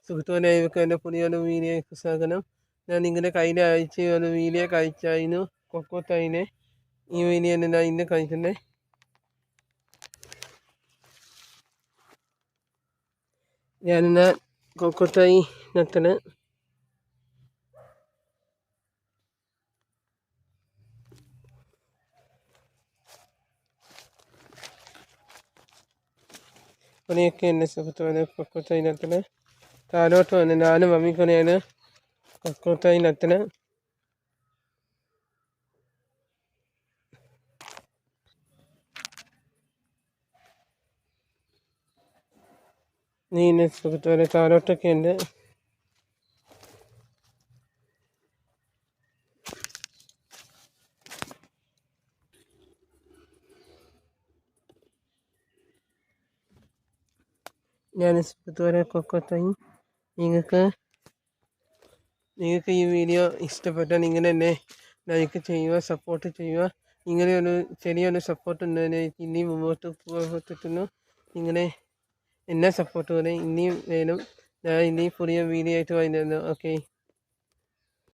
സുഹൃത്തുക്കളെ ഇവർക്ക് എൻ്റെ പുതിയൊരു വീഡിയോയ്ക്ക് സ്വാഗതം. ഞാൻ നിങ്ങളുടെ കഴിഞ്ഞ ആഴ്ച ഒരു വീഡിയോ കഴിച്ചായിരുന്നു കൊക്കോത്തൈനെ. ഈ വീഡിയോ ഞാൻ ഇന്ന് കഴിക്കുന്നത്. ഞാനിന്ന് കൊക്കോത്തൈ നട്ടത്. ഇവിടെയൊക്കെ എൻ്റെ സുഹൃത്തുക്കളെ കൊക്കോത്തൈ നട്ടത്. താഴോട്ട് വന്ന് ഞാനും മമ്മിക്കൊനെയാണ് കൊക്കോത്തൈ നട്ടത്. നീ എൻ്റെ സുഹൃത്തുക്കളെ താഴോട്ടൊക്കെ ഉണ്ട്. ഞാൻ സുഹൃത്തുക്കളെ കൊക്കോത്തൈ നിങ്ങൾക്ക് ഈ വീഡിയോ ഇഷ്ടപ്പെട്ടാൽ നിങ്ങൾ എന്നെ ലൈക്ക് ചെയ്യുക, സപ്പോർട്ട് ചെയ്യുക. ഇങ്ങനെയൊരു ചെറിയൊരു സപ്പോർട്ട് ഉണ്ടെന്ന് ഇനി മുമ്പോട്ട് പോകത്തുന്നു. ഇങ്ങനെ എന്നെ സപ്പോർട്ട് പോലെ ഇനിയും വേണം. ഞാൻ ഇനി പുതിയ വീഡിയോ ആയിട്ട് വരുന്നത്. ഓക്കെ.